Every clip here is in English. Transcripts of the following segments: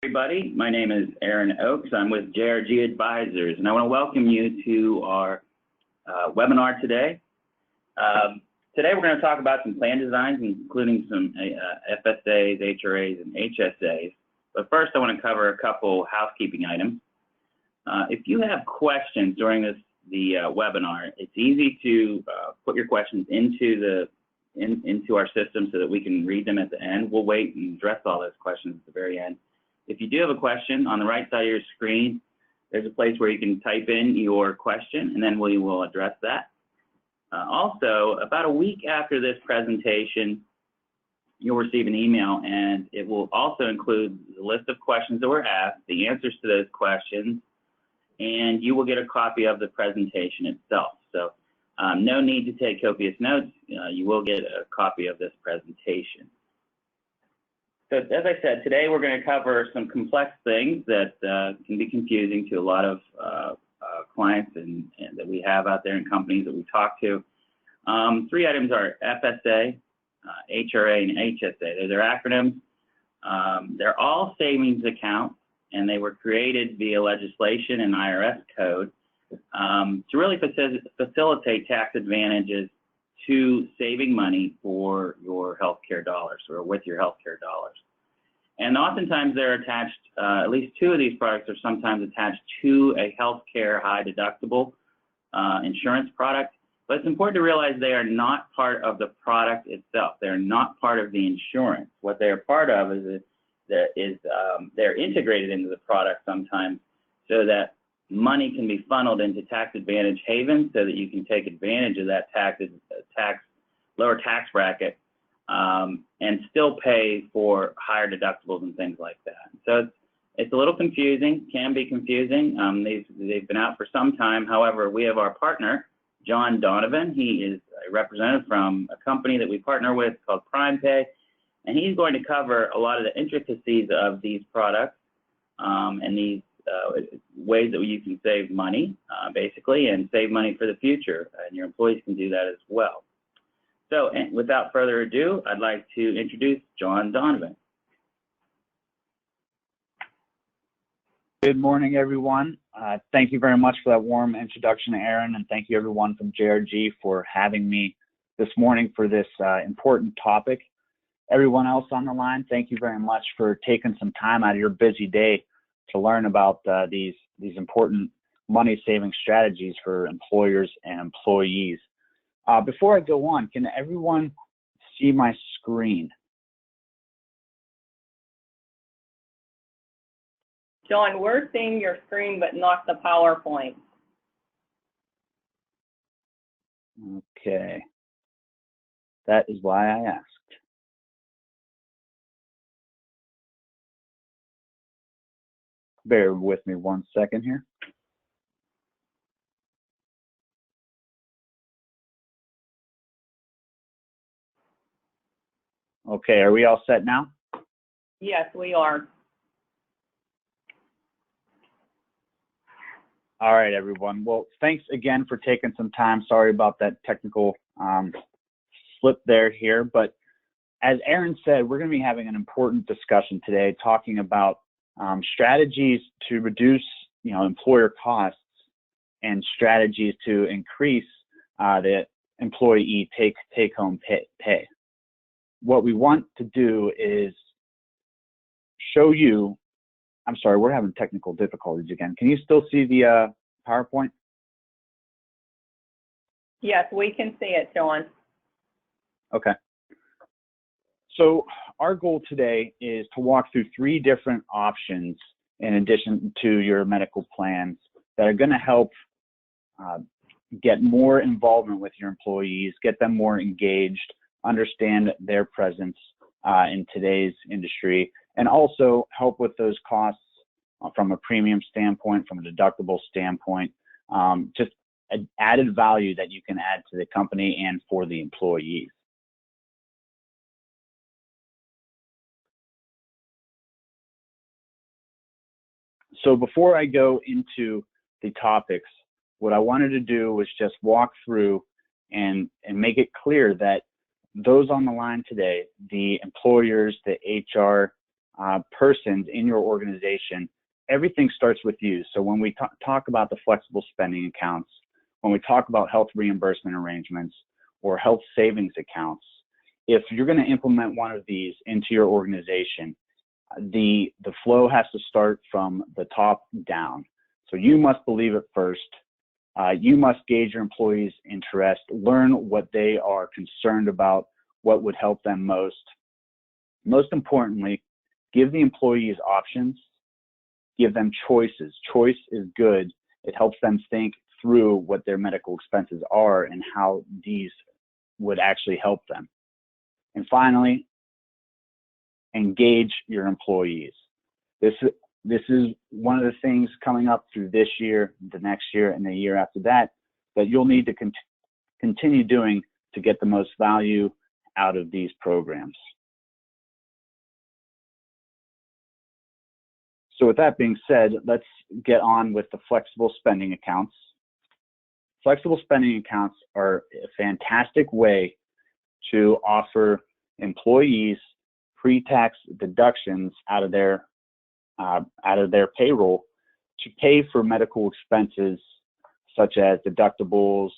Everybody, my name is Aaron Oakes. I'm with JRG Advisors, and I want to welcome you to our webinar today. Today we're going to talk about some plan designs, including some FSAs, HRAs, and HSAs. But first, I want to cover a couple housekeeping items. If you have questions during the webinar, it's easy to put your questions into our system so that we can read them at the end. We'll wait and address all those questions at the very end. If you do have a question, on the right side of your screen, there's a place where you can type in your question, and then we will address that. Also, about a week after this presentation, you'll receive an email, and it will also include the list of questions that were asked, the answers to those questions, and you will get a copy of the presentation itself. So no need to take copious notes. You will get a copy of this presentation. So as I said, today we're going to cover some complex things that can be confusing to a lot of clients and that we have out there in companies that we talk to. Three items are FSA, HRA, and HSA. They're their acronyms. They're all savings accounts, and they were created via legislation and IRS code to really facilitate tax advantages to saving money for your healthcare dollars or with your healthcare dollars. And oftentimes they're attached, at least two of these products are sometimes attached to a healthcare high deductible insurance product. But it's important to realize they are not part of the product itself. They're not part of the insurance. What they're part of is they're integrated into the product sometimes so that money can be funneled into tax advantage havens so that you can take advantage of that lower tax bracket and still pay for higher deductibles and things like that. So it's a little confusing, can be confusing. They've been out for some time. However, we have our partner, John Donovan. He is a representative from a company that we partner with called PrimePay, and he's going to cover a lot of the intricacies of these products and these ways that you can save money, basically, and save money for the future, and your employees can do that as well. So, and without further ado, I'd like to introduce John Donovan. Good morning, everyone. Thank you very much for that warm introduction, Aaron, and thank you everyone from JRG for having me this morning for this important topic. Everyone else on the line, thank you very much for taking some time out of your busy day to learn about these important money-saving strategies for employers and employees. Before I go on, can everyone see my screen? John, we're seeing your screen, but not the PowerPoint. Okay. That is why I asked. Bear with me 1 second here. Okay, are we all set now? Yes, we are. All right, everyone. Well, thanks again for taking some time. Sorry about that technical slip there here, but as Aaron said, we're going to be having an important discussion today, talking about strategies to reduce, employer costs and strategies to increase the employee take-home pay. What we want to do is show you. I'm sorry, we're having technical difficulties again. Can you still see the PowerPoint? Yes, we can see it, John. Okay. So our goal today is to walk through three different options in addition to your medical plans that are going to help get more involvement with your employees, get them more engaged, understand their presence in today's industry, and also help with those costs from a premium standpoint, from a deductible standpoint, just an added value that you can add to the company and for the employees. So before I go into the topics, what I wanted to do was just walk through and make it clear that those on the line today, the employers, the HR persons in your organization, everything starts with you. So when we talk about the flexible spending accounts, when we talk about health reimbursement arrangements or health savings accounts, if you're going to implement one of these into your organization, the flow has to start from the top down. So you must believe it first. You must gauge your employees' interest, learn what they are concerned about, what would help them most. Most importantly, give the employees options, give them choices. Choice is good. It helps them think through what their medical expenses are and how these would actually help them. And finally, engage your employees. This is one of the things coming up through this year, the next year, and the year after that you'll need to continue doing to get the most value out of these programs. So with that being said, let's get on with the flexible spending accounts. Flexible spending accounts are a fantastic way to offer employees pre-tax deductions out of their payroll to pay for medical expenses such as deductibles,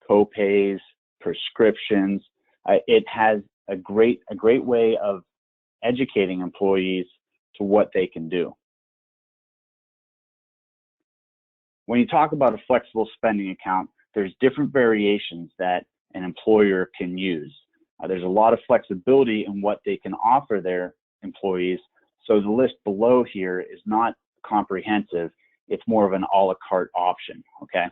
co-pays, prescriptions. It has a great way of educating employees to what they can do. When you talk about a flexible spending account, there's different variations that an employer can use. There's a lot of flexibility in what they can offer their employees. So the list below here is not comprehensive. It's more of an a la carte option, okay?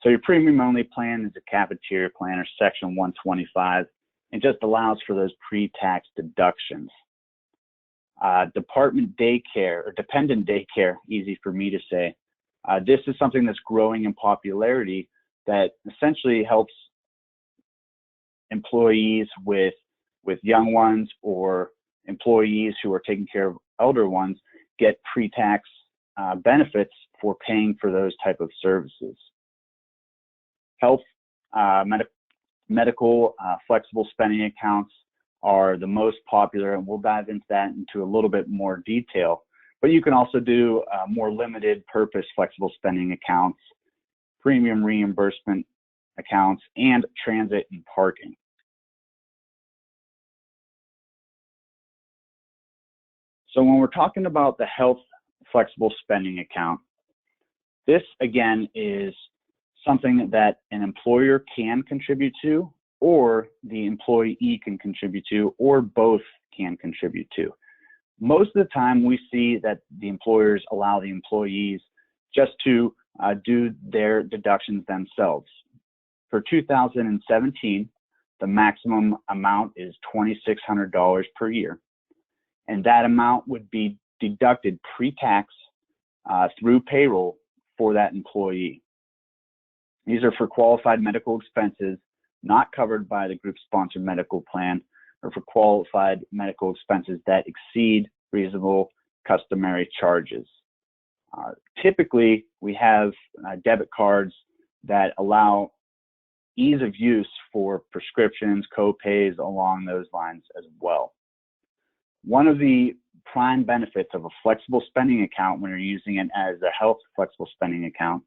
So your premium only plan is a cafeteria plan or section 125 and just allows for those pre-tax deductions. Department daycare or dependent daycare, easy for me to say. This is something that's growing in popularity that essentially helps employees with young ones or employees who are taking care of elder ones get pre-tax benefits for paying for those type of services. Health, medical, flexible spending accounts are the most popular, and we'll dive into that into a little bit more detail. But you can also do more limited purpose flexible spending accounts, premium reimbursement accounts, and transit and parking. So when we're talking about the health flexible spending account, this again is something that an employer can contribute to, or the employee can contribute to, or both can contribute to. Most of the time we see that the employers allow the employees just to do their deductions themselves. For 2017, the maximum amount is $2,600 per year. And that amount would be deducted pre-tax through payroll for that employee. These are for qualified medical expenses not covered by the group-sponsored medical plan, or for qualified medical expenses that exceed reasonable customary charges. Typically, we have debit cards that allow ease of use for prescriptions, co-pays, along those lines as well. One of the prime benefits of a flexible spending account when you're using it as a health flexible spending account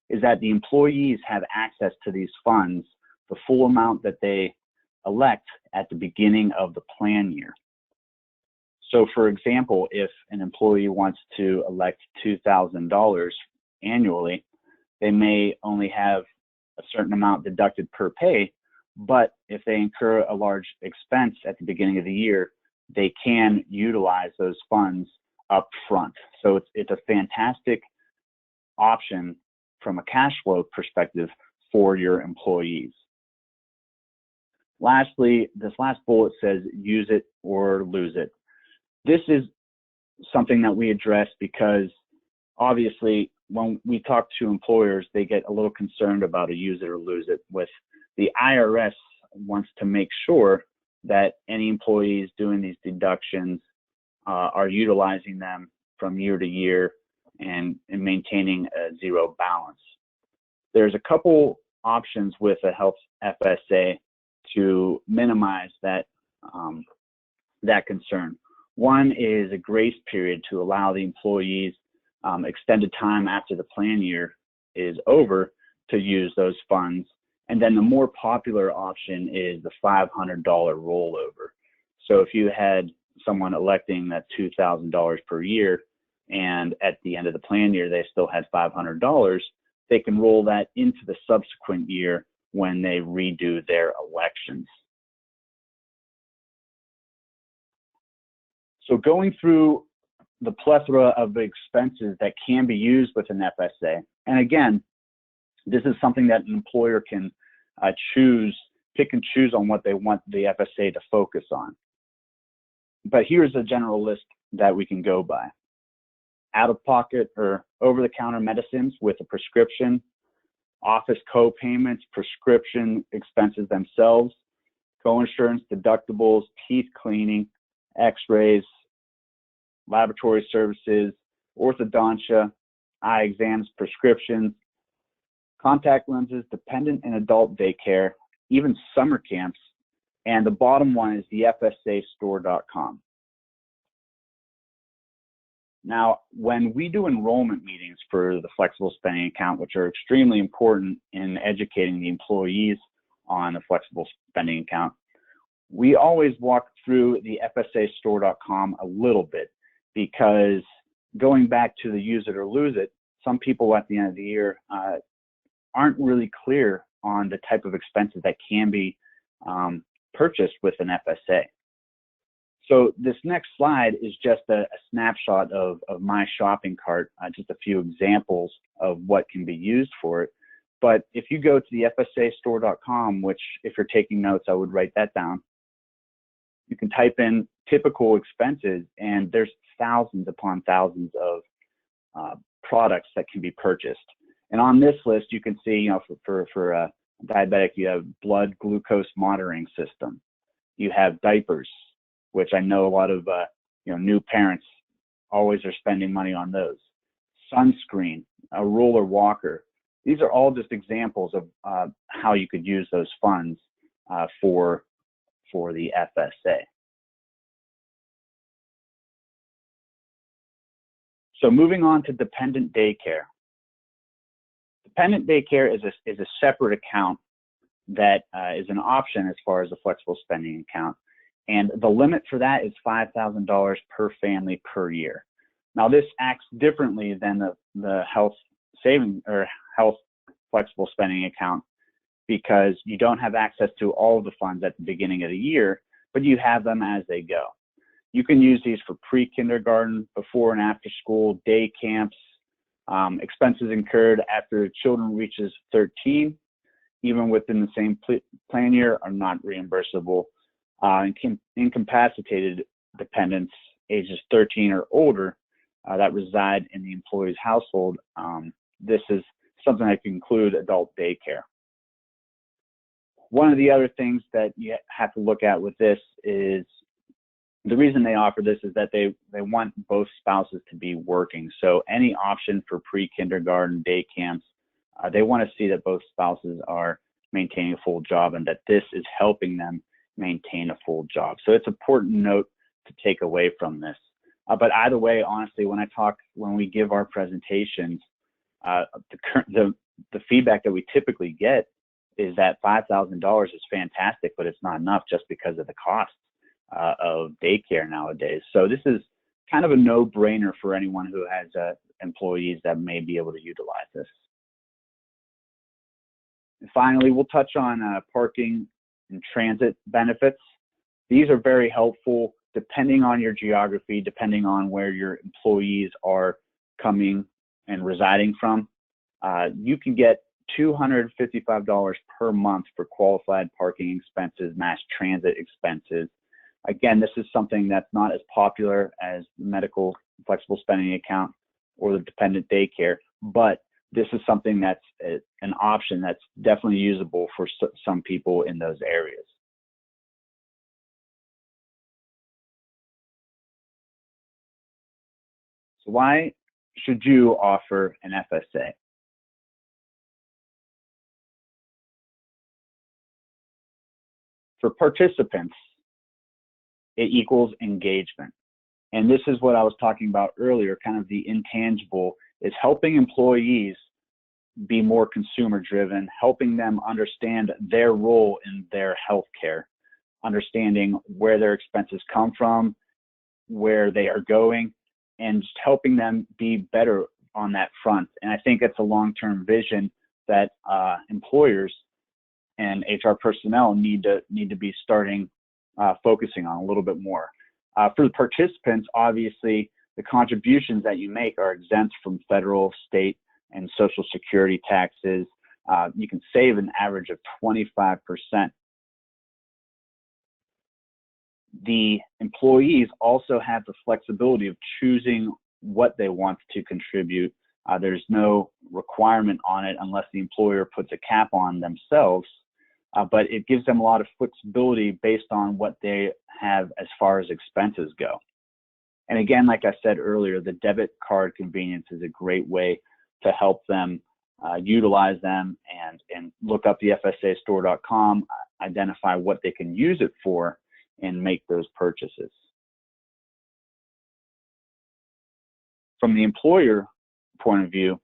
is that the employees have access to these funds, the full amount that they elect at the beginning of the plan year. So for example, if an employee wants to elect $2,000 annually, they may only have a certain amount deducted per pay, but if they incur a large expense at the beginning of the year, they can utilize those funds up front. So it's a fantastic option from a cash flow perspective for your employees. Lastly, this last bullet says use it or lose it. This is something that we address because obviously when we talk to employers, they get a little concerned about a use it or lose it. With the IRS wants to make sure that any employees doing these deductions are utilizing them from year to year and maintaining a zero balance. There's a couple options with a health FSA to minimize that, that concern. One is a grace period to allow the employees extended time after the plan year is over to use those funds. And then the more popular option is the $500 rollover. So if you had someone electing that $2,000 per year, and at the end of the plan year, they still had $500, they can roll that into the subsequent year when they redo their elections. So going through the plethora of expenses that can be used with an FSA, and again, this is something that an employer can pick and choose on what they want the FSA to focus on. But here's a general list that we can go by. Out-of-pocket or over-the-counter medicines with a prescription, office co-payments, prescription expenses themselves, co-insurance, deductibles, teeth cleaning, x-rays, laboratory services, orthodontia, eye exams, prescriptions, contact lenses, dependent and adult daycare, even summer camps, and the bottom one is the FSAstore.com. Now, when we do enrollment meetings for the flexible spending account, which are extremely important in educating the employees on the flexible spending account, we always walk through the FSAstore.com a little bit, because going back to the use it or lose it, some people at the end of the year aren't really clear on the type of expenses that can be purchased with an FSA. So this next slide is just a snapshot of my shopping cart, just a few examples of what can be used for it. But if you go to the FSAstore.com, which if you're taking notes, I would write that down, you can type in typical expenses, and there's thousands upon thousands of products that can be purchased. And on this list, you can see, for a diabetic, you have blood glucose monitoring system. You have diapers, which I know a lot of new parents always are spending money on those. Sunscreen, a roller walker. These are all just examples of how you could use those funds for the FSA. So moving on to dependent daycare. Dependent daycare is a separate account that is an option as far as a flexible spending account. And the limit for that is $5,000 per family per year. Now, this acts differently than the health saving or health flexible spending account, because you don't have access to all of the funds at the beginning of the year, but you have them as they go. You can use these for pre-kindergarten, before and after school, day camps, expenses incurred after children reaches 13, even within the same plan year, are not reimbursable. Incapacitated dependents ages 13 or older that reside in the employee's household, this is something that can include adult daycare. One of the other things that you have to look at with this is the reason they offer this is that they want both spouses to be working. So any option for pre-kindergarten, day camps, they want to see that both spouses are maintaining a full job and that this is helping them maintain a full job. So it's an important note to take away from this. But either way, honestly, when we give our presentations, the feedback that we typically get is that $5,000 is fantastic, but it's not enough just because of the costs of daycare nowadays. So this is kind of a no-brainer for anyone who has employees that may be able to utilize this. And finally, we'll touch on parking and transit benefits. These are very helpful depending on your geography, depending on where your employees are coming and residing from. You can get $255 per month for qualified parking expenses, mass transit expenses. Again, this is something that's not as popular as the medical flexible spending account or the dependent daycare, but this is something that's an option that's definitely usable for some people in those areas. So why should you offer an FSA? For participants, it equals engagement. And this is what I was talking about earlier, kind of the intangible, is helping employees be more consumer driven, helping them understand their role in their healthcare, understanding where their expenses come from, where they are going, and just helping them be better on that front. And I think it's a long-term vision that employers and HR personnel need to be starting focusing on a little bit more. For the participants, obviously, the contributions that you make are exempt from federal, state, and Social Security taxes. You can save an average of 25%. The employees also have the flexibility of choosing what they want to contribute. There's no requirement on it unless the employer puts a cap on themselves, but it gives them a lot of flexibility based on what they have as far as expenses go. And again, like I said earlier, the debit card convenience is a great way to help them utilize them and look up the FSAstore.com, identify what they can use it for, and make those purchases. From the employer point of view,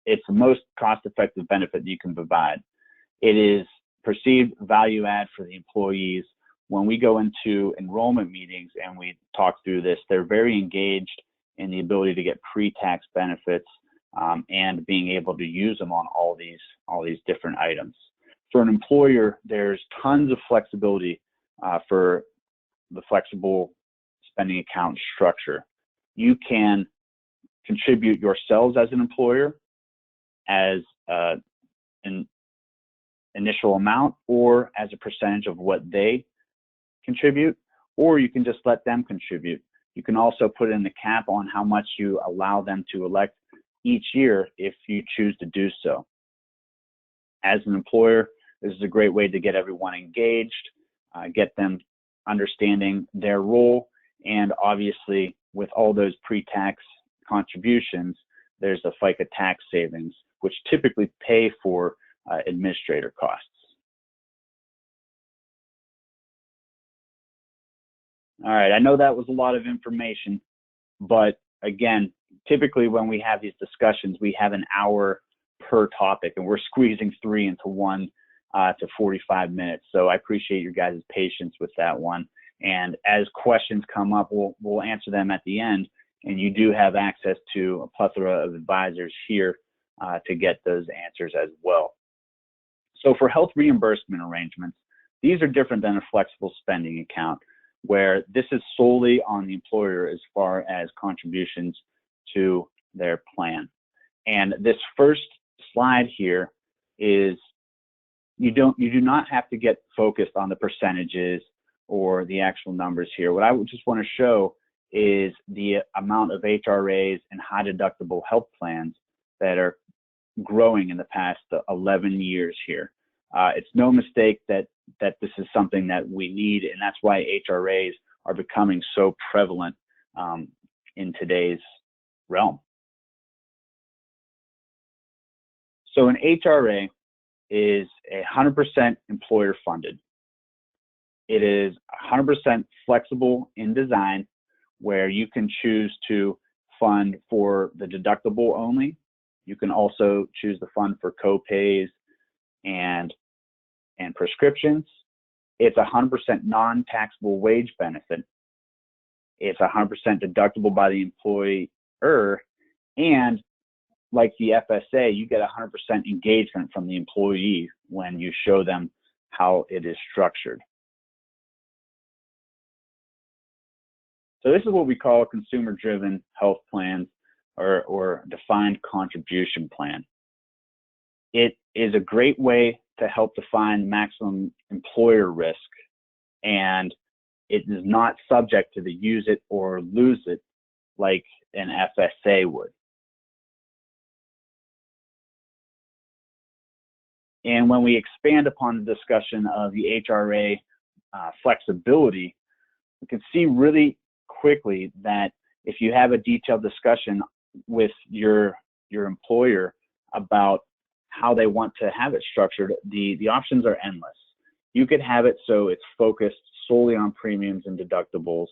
it's the most cost-effective benefit you can provide. It is perceived value add for the employees. When we go into enrollment meetings and we talk through this, they're very engaged in the ability to get pre-tax benefits and being able to use them on all these different items. For an employer, there's tons of flexibility for the flexible spending account structure. You can contribute yourselves as an employer as an initial amount or as a percentage of what they contribute, or you can just let them contribute. You can also put in the cap on how much you allow them to elect each year if you choose to do so. As an employer, this is a great way to get everyone engaged, get them understanding their role, and obviously with all those pre-tax contributions, there's a FICA tax savings, which typically pay for administrator costs. All right, I know that was a lot of information, but again, typically when we have these discussions, we have an hour per topic, and we're squeezing 3 into 1 to 45 minutes. So I appreciate your guys' patience with that one. And as questions come up, we'll answer them at the end. And you do have access to a plethora of advisors here to get those answers as well. So for health reimbursement arrangements, these are different than a flexible spending account, where this is solely on the employer as far as contributions to their plan. And this first slide here is you do not have to get focused on the percentages or the actual numbers here. What I would just want to show is the amount of HRAs and high deductible health plans that are growing in the past 11 years here. It's no mistake that this is something that we need, and that's why HRAs are becoming so prevalent in today's realm. So an HRA is 100% employer funded. It is 100% flexible in design, where you can choose to fund for the deductible only. You can also choose to fund for co-pays and prescriptions. It's 100% non-taxable wage benefit. It's 100% deductible by the employer, and like the FSA, you get 100% engagement from the employee when you show them how it is structured. So this is what we call a consumer-driven health plan or defined contribution plan. It is a great way to help define maximum employer risk, and it is not subject to the use it or lose it like an FSA would. And when we expand upon the discussion of the HRA flexibility, we can see really quickly that if you have a detailed discussion with your employer about how they want to have it structured, the options are endless. You could have it so it's focused solely on premiums and deductibles.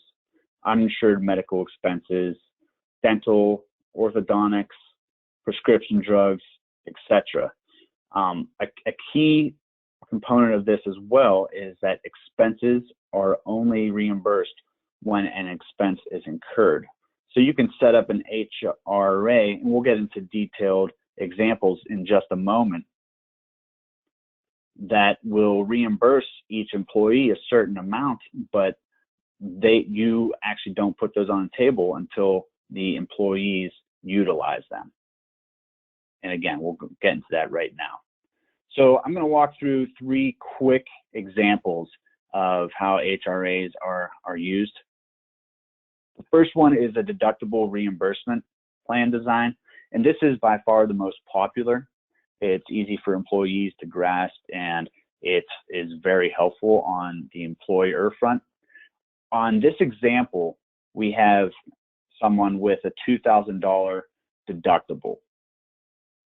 uninsured medical expenses, dental, orthodontics, prescription drugs, etc. A key component of this as well is that expenses are only reimbursed when an expense is incurred. So you can set up an HRA, and we'll get into detailed examples in just a moment, that will reimburse each employee a certain amount, but you actually don't put those on the table until the employees utilize them. And again, we'll get into that right now. So I'm going to walk through 3 quick examples of how HRAs are used. The first one is a deductible reimbursement plan design, and this is by far the most popular. It's easy for employees to grasp, and it is very helpful on the employer front. On this example, we have someone with a $2,000 deductible.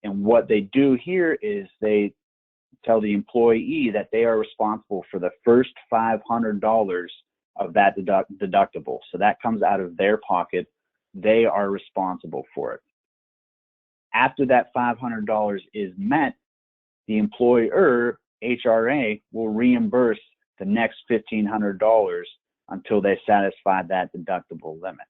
And what they do here is they tell the employee that they are responsible for the first $500 of that deductible. So that comes out of their pocket. They are responsible for it. After that $500 is met, the employer, HRA, will reimburse the next $1,500 until they satisfy that deductible limit.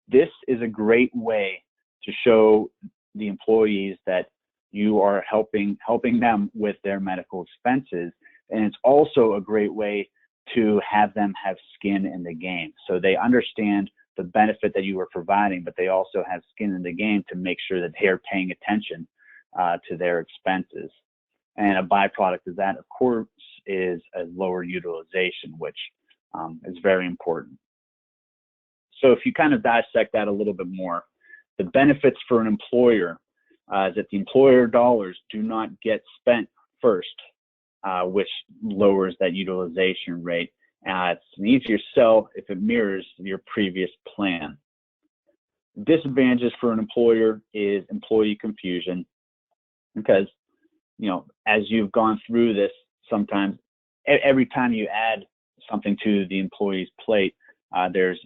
This is a great way to show the employees that you are helping them with their medical expenses, and it's also a great way to have them have skin in the game. So they understand the benefit that you are providing, but they also have skin in the game to make sure that they are paying attention to their expenses. And a byproduct of that, of course, is a lower utilization, which is very important. So if you kind of dissect that a little bit more, the benefits for an employer is that the employer dollars do not get spent first, which lowers that utilization rate. It's an easier sell if it mirrors your previous plan. Disadvantages for an employer is employee confusion, because, you know, as you've gone through this, sometimes every time you add something to the employee's plate, there's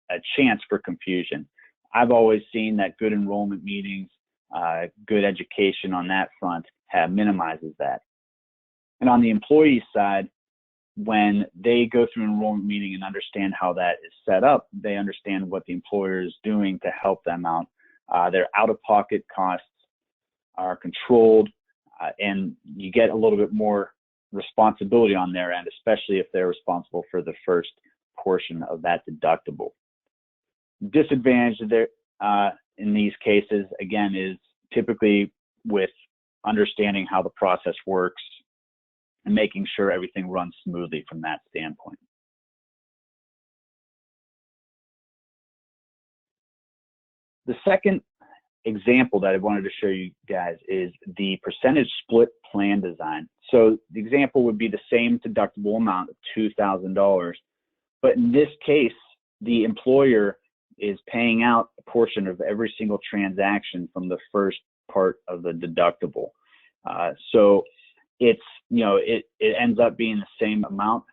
a chance for confusion. I've always seen that good enrollment meetings, good education on that front minimizes that. And on the employee side, when they go through an enrollment meeting and understand how that is set up, they understand what the employer is doing to help them out. Their out-of-pocket costs are controlled, and you get a little bit more responsibility on their end, especially if they're responsible for the first portion of that deductible. Disadvantage there in these cases, again, is typically with understanding how the process works and making sure everything runs smoothly from that standpoint. The second example that I wanted to show you guys is the percentage split plan design. So the example would be the same deductible amount of $2,000, but in this case, the employer is paying out a portion of every single transaction from the first part of the deductible. So it's, you know, it ends up being the same amount,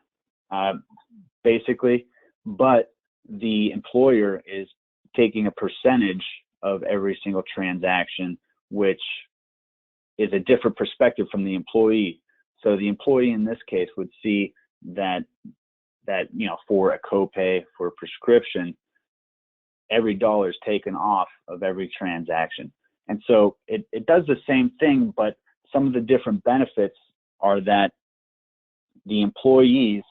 basically, but the employer is taking a percentage of every single transaction, which is a different perspective from the employee. So the employee in this case would see that you know, for a copay, for a prescription, every dollar is taken off of every transaction. And so it does the same thing, but some of the different benefits are that the employees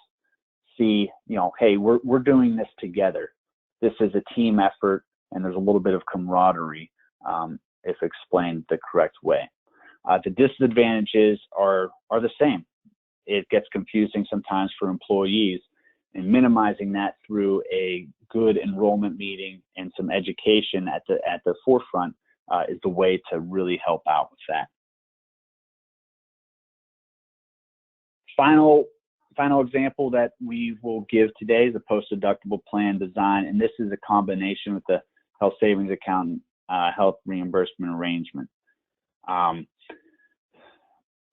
see, you know, hey, we're doing this together. This is a team effort, and there's a little bit of camaraderie if explained the correct way. The disadvantages are the same. It gets confusing sometimes for employees, and minimizing that through a good enrollment meeting and some education at the forefront is the way to really help out with that. Final example that we will give today is a post-deductible plan design, and this is a combination with the health savings account and health reimbursement arrangement.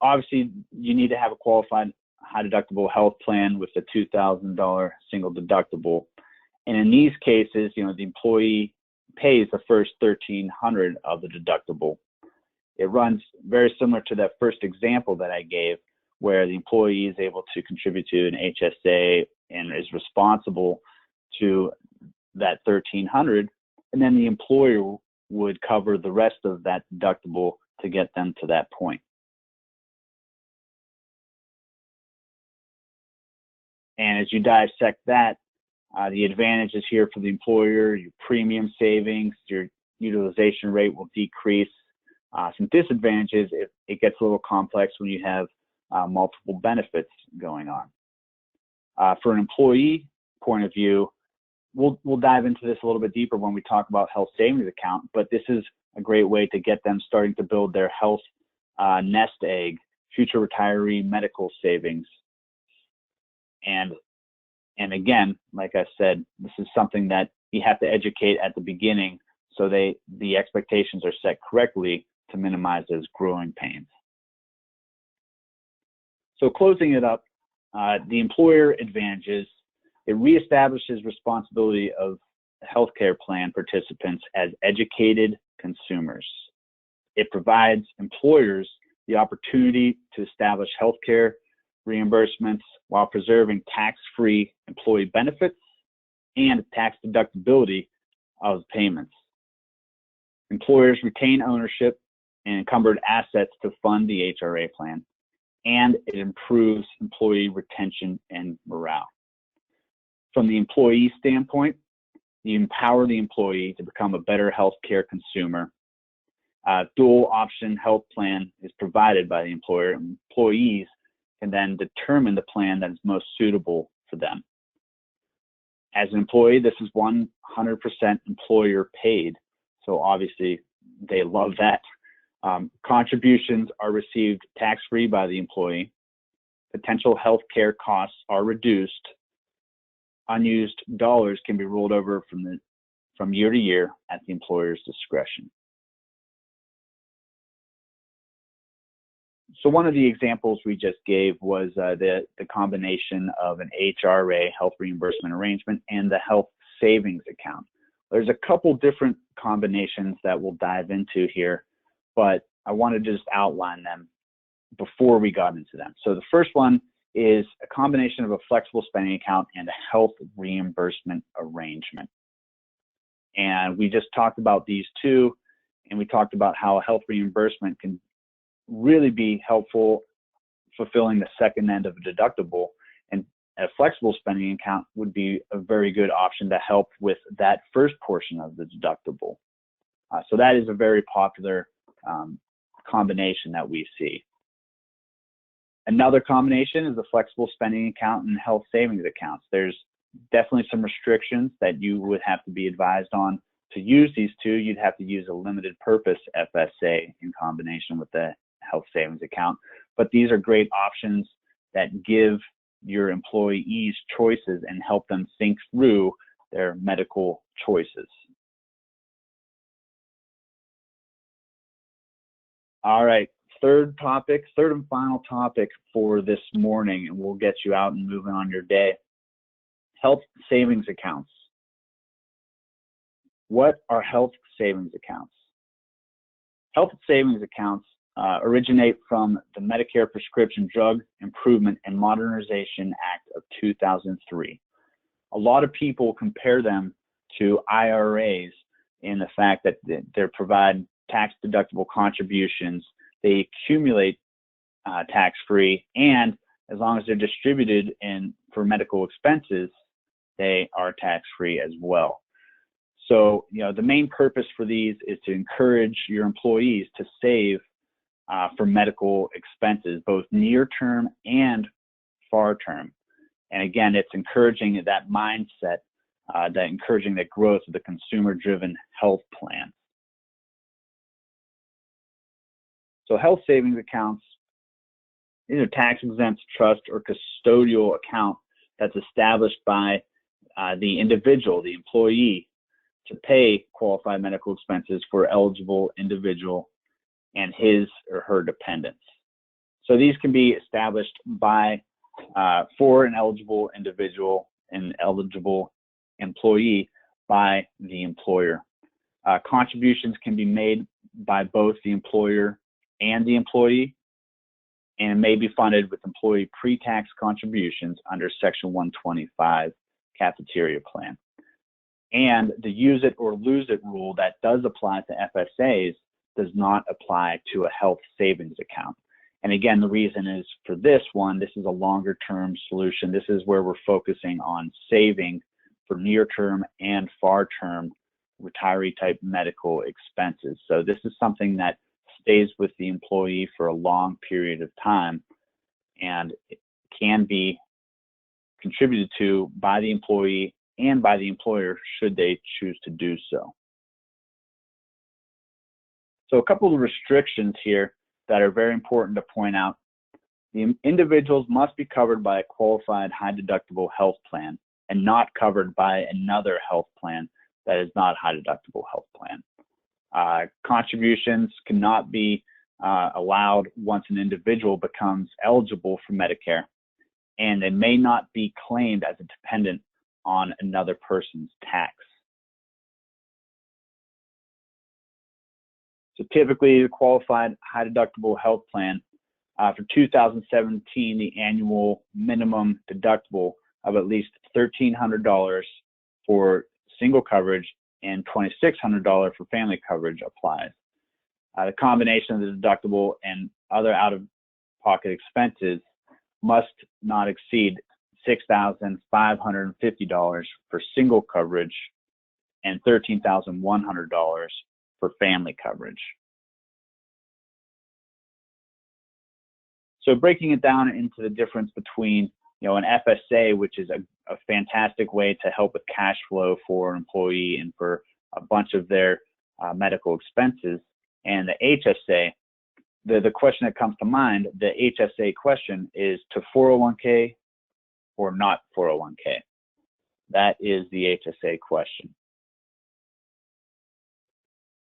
Obviously, you need to have a qualified high deductible health plan with a $2,000 single deductible. And in these cases, the employee pays the first $1,300 of the deductible. It runs very similar to that first example that I gave, where the employee is able to contribute to an HSA and is responsible to that $1,300, and then the employer would cover the rest of that deductible to get them to that point. And as you dissect that, the advantages here for the employer: your premium savings, your utilization rate will decrease. Some disadvantages: it gets a little complex when you have multiple benefits going on. For an employee point of view, we'll dive into this a little bit deeper when we talk about health savings account, but this is a great way to get them starting to build their health nest egg, future retiree medical savings. And again, like I said, this is something that you have to educate at the beginning so the expectations are set correctly to minimize those growing pains. So closing it up, the employer advantages: it reestablishes responsibility of healthcare plan participants as educated consumers. It provides employers the opportunity to establish healthcare reimbursements while preserving tax-free employee benefits and tax deductibility of payments. Employers retain ownership and encumbered assets to fund the HRA plan, and it improves employee retention and morale. From the employee standpoint, you empower the employee to become a better healthcare consumer. Dual option health plan is provided by the employer. Employees can then determine the plan that is most suitable for them. As an employee, this is 100% employer paid, so obviously they love that. Contributions are received tax-free by the employee. Potential health care costs are reduced. Unused dollars can be rolled over from year to year at the employer's discretion. So one of the examples we just gave was the combination of an HRA, health reimbursement arrangement, and the health savings account. There's a couple different combinations that we'll dive into here, but I want to just outline them before we got into them. So the first one is a combination of a flexible spending account and a health reimbursement arrangement. And we just talked about these two, and we talked about how a health reimbursement can really be helpful fulfilling the second end of a deductible, and a flexible spending account would be a very good option to help with that first portion of the deductible. So that is a very popular combination that we see. Another combination is the flexible spending account and health savings accounts. There's definitely some restrictions that you would have to be advised on. To use these two, you'd have to use a limited purpose FSA in combination with the health savings account. But these are great options that give your employees choices and help them think through their medical choices. All right, third and final topic for this morning, and we'll get you out and moving on your day. Health savings accounts. What are health savings accounts? Health savings accounts originate from the Medicare Prescription Drug Improvement and Modernization Act of 2003. A lot of people compare them to IRAs in the fact that they provide tax-deductible contributions, they accumulate tax-free, and as long as they're distributed for medical expenses, they are tax-free as well. So, the main purpose for these is to encourage your employees to save for medical expenses, both near-term and far-term. And again, it's encouraging that mindset, encouraging the growth of the consumer-driven health plan. So health savings accounts, tax-exempt trust or custodial account that's established by the individual, the employee, to pay qualified medical expenses for eligible individual and his or her dependents. So these can be established for an eligible individual and eligible employee by the employer. Contributions can be made by both the employer and the employee, and may be funded with employee pre-tax contributions under Section 125 cafeteria plan. And the use it or lose it rule that does apply to FSAs does not apply to a health savings account. And again, the reason is for this one, this is a longer term solution. This is where we're focusing on saving for near term and far term retiree type medical expenses. So this is something that stays with the employee for a long period of time, and it can be contributed to by the employee and by the employer should they choose to do so. So a couple of restrictions here that are very important to point out. The individuals must be covered by a qualified high deductible health plan and not covered by another health plan that is not a high deductible health plan. Contributions cannot be allowed once an individual becomes eligible for Medicare, and they may not be claimed as a dependent on another person's tax. So typically, the qualified high deductible health plan for 2017, the annual minimum deductible of at least $1,300 for single coverage and $2,600 for family coverage applies. The combination of the deductible and other out-of-pocket expenses must not exceed $6,550 for single coverage and $13,100 for family coverage. So breaking it down into the difference between an FSA, which is a fantastic way to help with cash flow for an employee and for a bunch of their medical expenses, and the HSA, the question that comes to mind, the HSA question is to 401k or not 401k. That is the HSA question.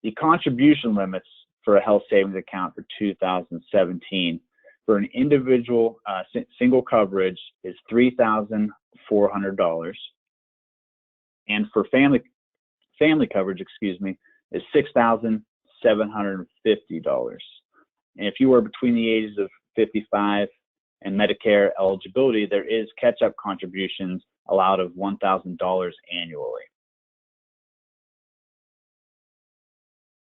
The contribution limits for a health savings account for 2017 for an individual single coverage is $3,400, and for family coverage, is $6,750. And if you are between the ages of 55 and Medicare eligibility, there is catch-up contributions allowed of $1,000 annually.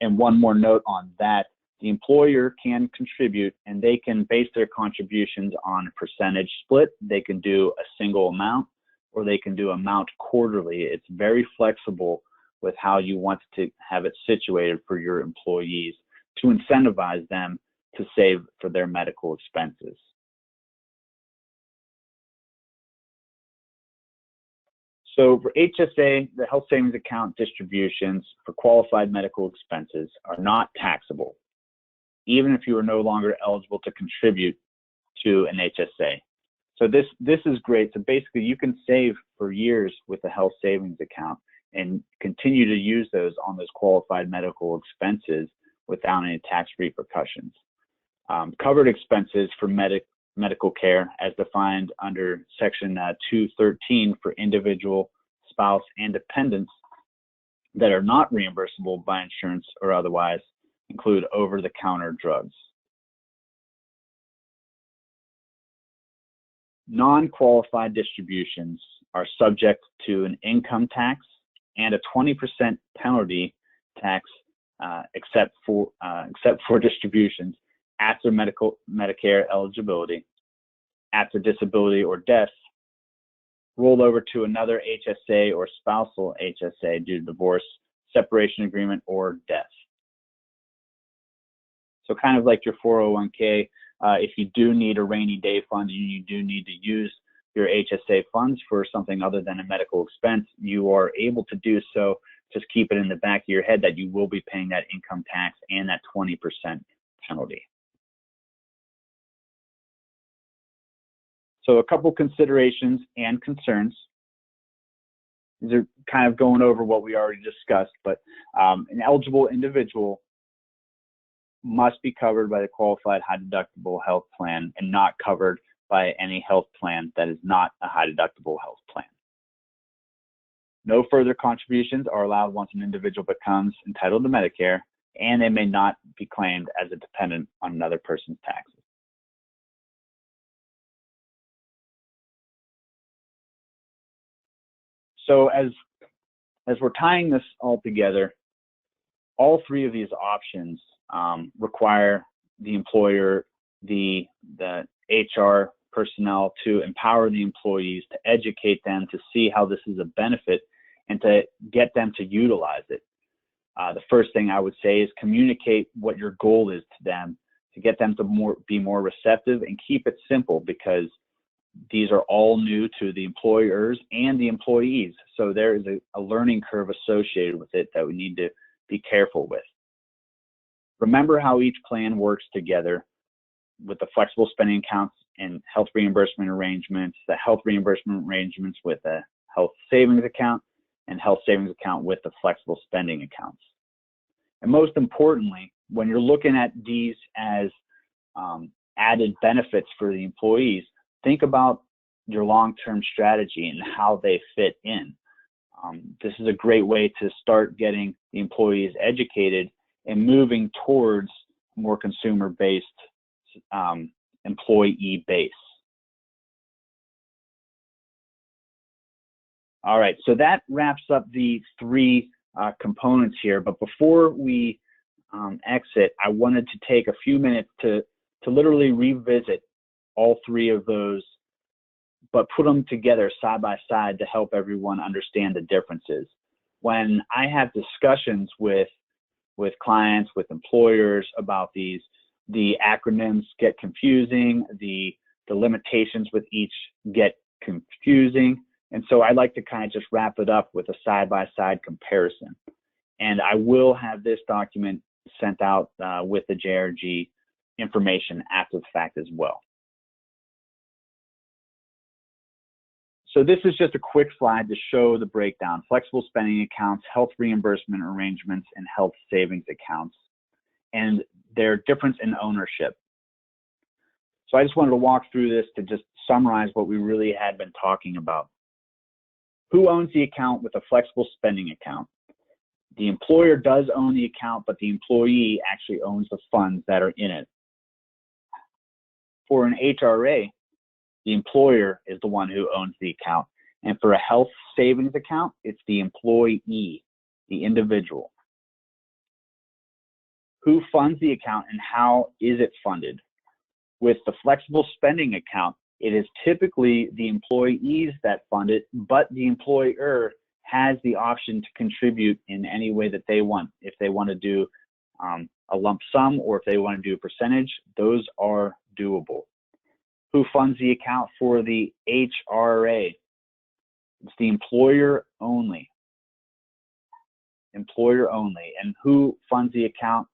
And one more note on that, the employer can contribute, and they can base their contributions on a percentage split. They can do a single amount, or they can do amount quarterly. It's very flexible with how you want to have it situated for your employees to incentivize them to save for their medical expenses. So for HSA, the health savings account distributions for qualified medical expenses are not taxable, even if you are no longer eligible to contribute to an HSA. So this is great. So basically, you can save for years with a health savings account and continue to use those on those qualified medical expenses without any tax repercussions. Covered expenses for medical care as defined under Section 213 for individual, spouse, and dependents that are not reimbursable by insurance or otherwise include over-the-counter drugs. Non-qualified distributions are subject to an income tax and a 20% penalty tax except for distributions after Medicare eligibility, after disability or death, rolled over to another HSA or spousal HSA due to divorce, separation agreement, or death. So kind of like your 401k, if you do need a rainy day fund, you do need to use your HSA funds for something other than a medical expense, you are able to do so. Just keep it in the back of your head that you will be paying that income tax and that 20% penalty. So a couple considerations and concerns. These are kind of going over what we already discussed, but an eligible individual must be covered by the qualified high deductible health plan and not covered by any health plan that is not a high deductible health plan. No further contributions are allowed once an individual becomes entitled to Medicare, and they may not be claimed as a dependent on another person's taxes. So as we're tying this all together, all three of these options require the employer, the HR personnel to empower the employees, to educate them, to see how this is a benefit, and to get them to utilize it. The first thing I would say is communicate what your goal is to them, to get them to be more receptive, and keep it simple, because these are all new to the employers and the employees. So there is a learning curve associated with it that we need to be careful with. Remember how each plan works together with the flexible spending accounts and health reimbursement arrangements, the health reimbursement arrangements with a health savings account, and health savings account with the flexible spending accounts. And most importantly, when you're looking at these as added benefits for the employees, think about your long-term strategy and how they fit in. This is a great way to start getting the employees educated and moving towards a more consumer-based employee base. All right, so that wraps up the three components here. But before we exit, I wanted to take a few minutes to literally revisit all three of those, but put them together side by side to help everyone understand the differences. When I have discussions with clients, with employers about these, the acronyms get confusing, the limitations with each get confusing. And so I like to kind of just wrap it up with a side-by-side comparison. And I will have this document sent out with the JRG information after the fact as well. So this is just a quick slide to show the breakdown: flexible spending accounts, health reimbursement arrangements, and health savings accounts, and their difference in ownership. So I just wanted to walk through this to just summarize what we really had been talking about. Who owns the account with a flexible spending account? The employer does own the account, but the employee actually owns the funds that are in it. For an HRA, the employer is the one who owns the account. And for a health savings account, it's the employee, the individual. Who funds the account and how is it funded? With the flexible spending account, it is typically the employees that fund it, but the employer has the option to contribute in any way that they want. If they want to do a lump sum, or if they want to do a percentage, those are doable. Who funds the account for the HRA? It's the employer only. Employer only. And who funds the account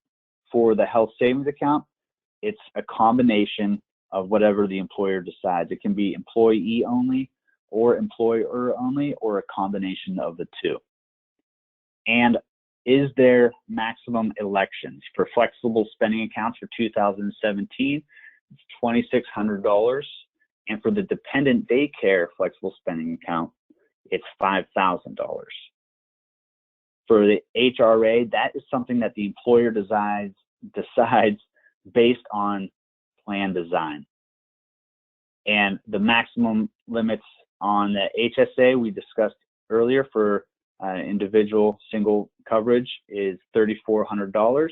for the health savings account? It's a combination of whatever the employer decides. It can be employee only, or employer only, or a combination of the two. And is there maximum elections? For flexible spending accounts for 2017, it's $2,600. And for the dependent daycare flexible spending account, it's $5,000. For the HRA, that is something that the employer decides based on plan design. And the maximum limits on the HSA we discussed earlier for individual single coverage is $3,400,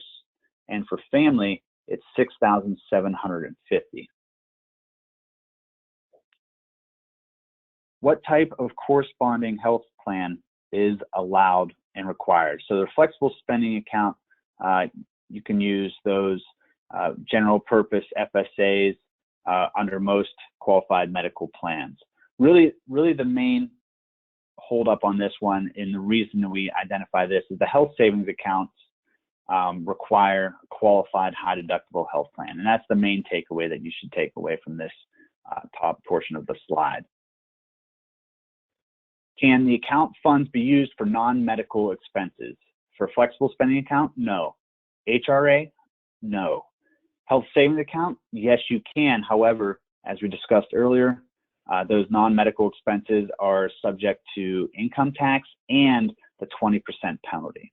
and for family it's $6,750. What type of corresponding health plan is allowed and required? So the flexible spending account, you can use those general purpose FSAs under most qualified medical plans. Really the main hold up on this one, and the reason that we identify this, is the health savings accounts require a qualified high deductible health plan. And that's the main takeaway that you should take away from this top portion of the slide. Can the account funds be used for non-medical expenses? For flexible spending account, no. HRA, no. Health savings account, yes, you can. However, as we discussed earlier, Those non-medical expenses are subject to income tax and the 20% penalty.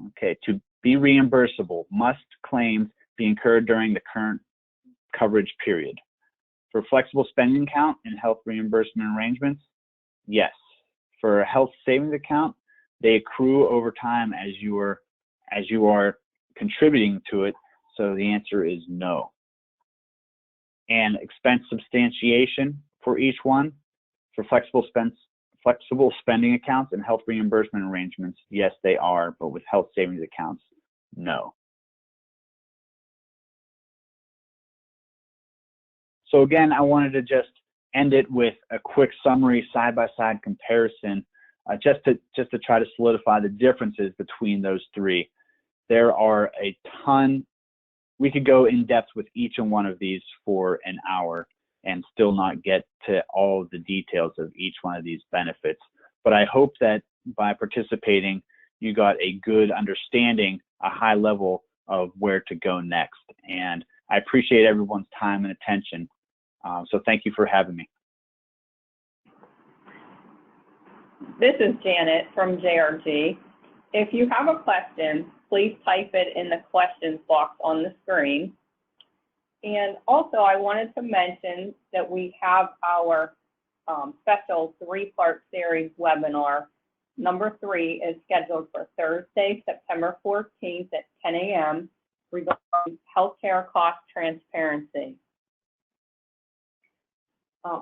Okay, to be reimbursable, must claims be incurred during the current coverage period. For flexible spending account and health reimbursement arrangements, yes. For a health savings account, they accrue over time as you are contributing to it, so the answer is no. And expense substantiation for each one, for flexible spending accounts and health reimbursement arrangements, yes, they are, but with health savings accounts, no. So again, I wanted to just end it with a quick summary, side-by-side comparison, just to try to solidify the differences between those three. There are a ton. We could go in depth with each and one of these for an hour and still not get to all of the details of each one of these benefits. But I hope that by participating, you got a good understanding, a high level of where to go next. And I appreciate everyone's time and attention. So thank you for having me. This is Janet from JRG. If you have a question, please type it in the questions box on the screen. And also, I wanted to mention that we have our special three-part series webinar. Number 3 is scheduled for Thursday, September 14th at 10 a.m. regarding healthcare cost transparency.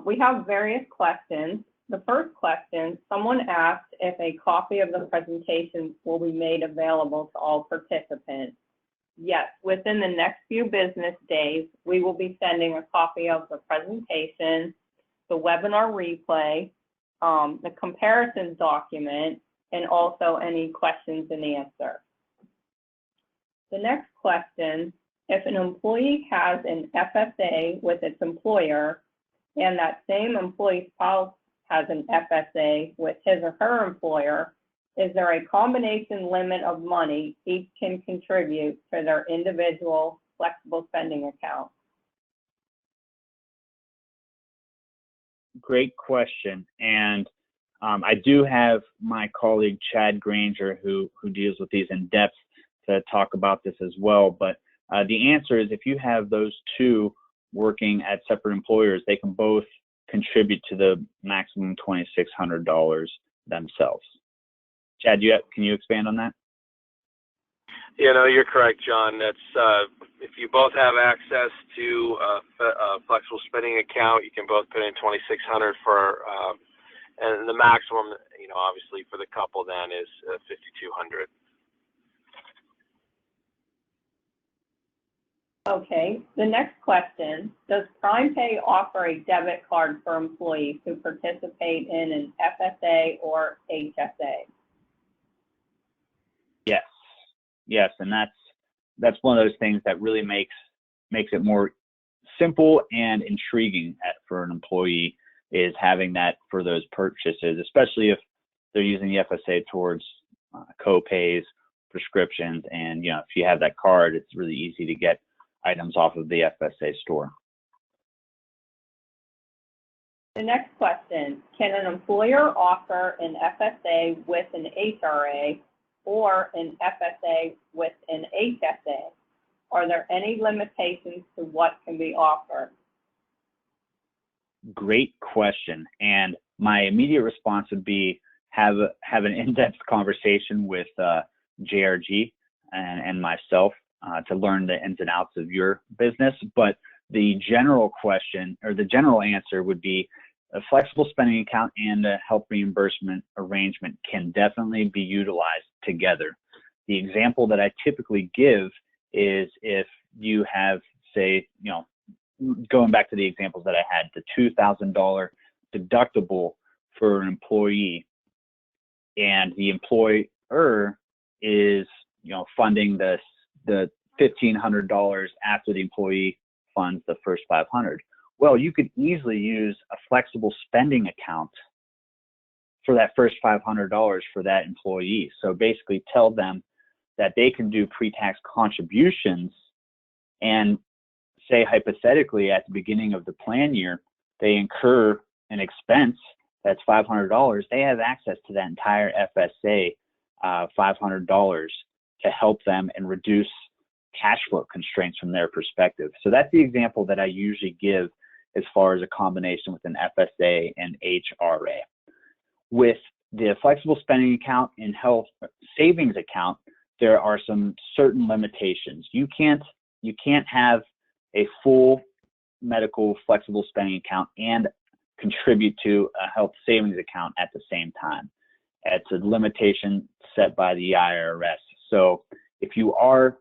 We have various questions. The first question, someone asked if a copy of the presentation will be made available to all participants. Yes, within the next few business days, we will be sending a copy of the presentation, the webinar replay, the comparison document, and also any questions and answers. The next question, if an employee has an FSA with its employer and that same employee's spouse has an FSA with his or her employer, is there a combination limit of money each can contribute to their individual flexible spending account? Great question. And I do have my colleague Chad Granger who deals with these in depth to talk about this as well. But the answer is, if you have those two working at separate employers, they can both contribute to the maximum $2,600 themselves. Chad, can you expand on that? Yeah, no, you're correct, John. That's if you both have access to a flexible spending account, you can both put in $2,600 for, and the maximum, obviously for the couple then is $5,200. Okay, the next question, does PrimePay offer a debit card for employees who participate in an FSA or HSA? Yes, and that's one of those things that really makes it more simple and intriguing for an employee, is having that for those purchases, especially if they're using the FSA towards co-pays, prescriptions, and if you have that card, it's really easy to get items off of the FSA store. The next question, can an employer offer an FSA with an HRA or an FSA with an HSA? Are there any limitations to what can be offered? Great question. And my immediate response would be have an in-depth conversation with JRG and myself to learn the ins and outs of your business. But the general question, or the general answer, would be a flexible spending account and a health reimbursement arrangement can definitely be utilized together. The example that I typically give is if you have, say, going back to the examples that I had, the $2,000 deductible for an employee, and the employer is, funding the $1,500 after the employee funds the first $500. Well, you could easily use a flexible spending account for that first $500 for that employee. So basically tell them that they can do pre-tax contributions, and say hypothetically at the beginning of the plan year, they incur an expense that's $500, they have access to that entire FSA $500 to help them and reduce cash flow constraints from their perspective. So that's the example that I usually give as far as a combination with an FSA and HRA. With the flexible spending account and health savings account, there are some certain limitations. You can't have a full medical flexible spending account and contribute to a health savings account at the same time. It's a limitation set by the IRS. So if you are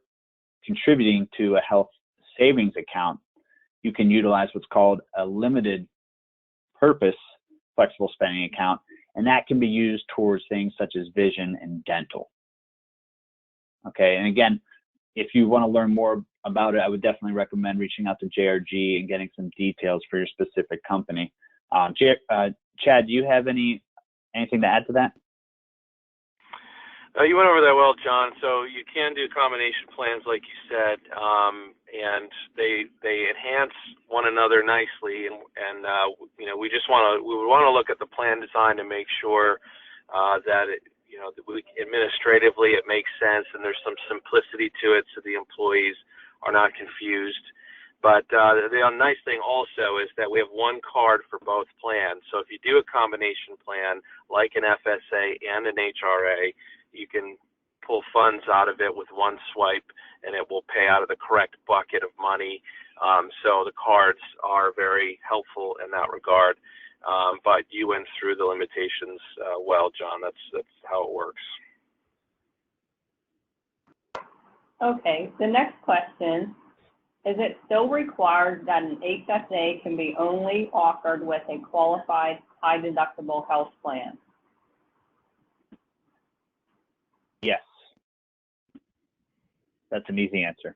contributing to a health savings account, you can utilize what's called a limited purpose flexible spending account, and that can be used towards things such as vision and dental. Okay, and again, if you want to learn more about it, I would definitely recommend reaching out to JRG and getting some details for your specific company. Chad, do you have anything to add to that? You went over that well, John. So you can do combination plans, like you said, and they enhance one another nicely. And you know, we would want to look at the plan design to make sure that administratively it makes sense and there's some simplicity to it, so the employees are not confused. But the nice thing also is that we have one card for both plans. So if you do a combination plan like an FSA and an HRA, you can pull funds out of it with one swipe, and it will pay out of the correct bucket of money. So the cards are very helpful in that regard. But you went through the limitations well, John. That's how it works. Okay, the next question, is it still required that an HSA can be only offered with a qualified high deductible health plan? Yes. That's an easy answer.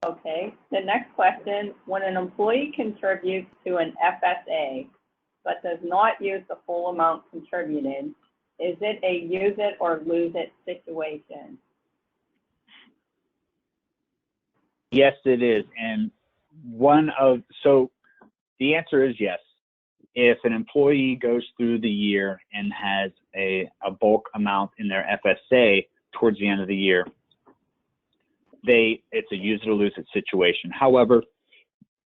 Okay, the next question, when an employee contributes to an FSA but does not use the full amount contributed, is it a use it or lose it situation? Yes, it is. And so the answer is yes. If an employee goes through the year and has a bulk amount in their FSA towards the end of the year, it's a use it or lose it situation. However,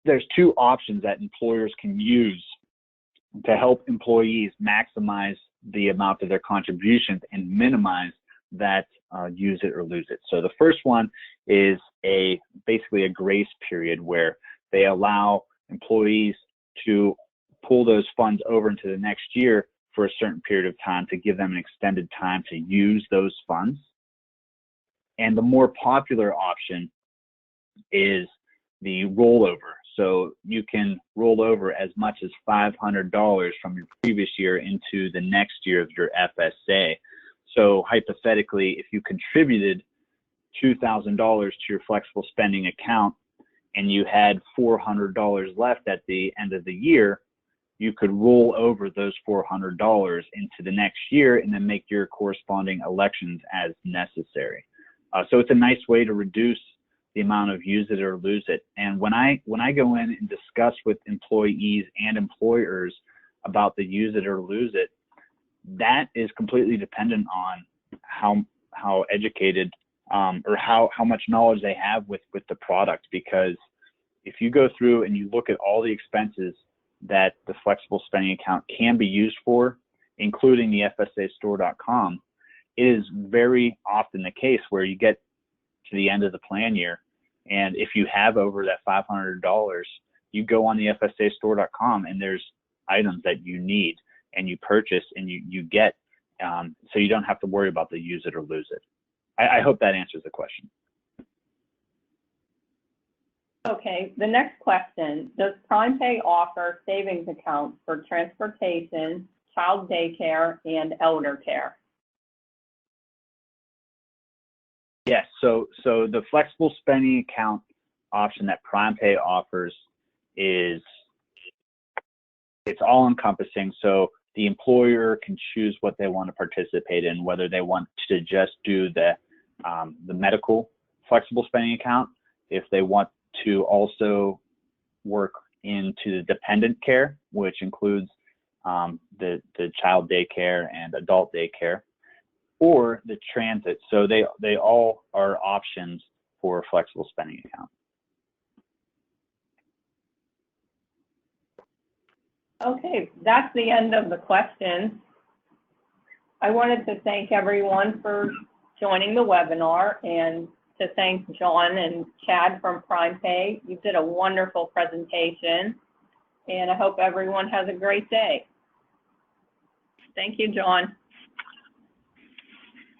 there's two options that employers can use to help employees maximize the amount of their contributions and minimize that use it or lose it. So the first one is basically a grace period where they allow employees to pull those funds over into the next year for a certain period of time to give them an extended time to use those funds. And the more popular option is the rollover. So you can roll over as much as $500 from your previous year into the next year of your FSA. So hypothetically, if you contributed $2,000 to your flexible spending account and you had $400 left at the end of the year, you could roll over those $400 into the next year and then make your corresponding elections as necessary. So it's a nice way to reduce the amount of use it or lose it. And when I go in and discuss with employees and employers about the use it or lose it, that is completely dependent on how educated or how much knowledge they have with the product. Because if you go through and you look at all the expenses that the flexible spending account can be used for, including the FSAstore.com, it is very often the case where you get to the end of the plan year, and if you have over that $500, you go on the FSAstore.com and there's items that you need and you purchase and you get, so you don't have to worry about the use it or lose it. I hope that answers the question. Okay, the next question, does PrimePay offer savings accounts for transportation, child daycare, and elder care? Yes, so the flexible spending account option that PrimePay offers it's all encompassing. So the employer can choose what they want to participate in, whether they want to just do the medical flexible spending account, if they want to also work into the dependent care, which includes the child daycare and adult daycare, or the transit. So they all are options for a flexible spending account. Okay, that's the end of the questions. I wanted to thank everyone for joining the webinar and to thank John and Chad from PrimePay. You did a wonderful presentation, and I hope everyone has a great day. Thank you, John.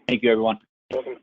Thank you, everyone. Welcome.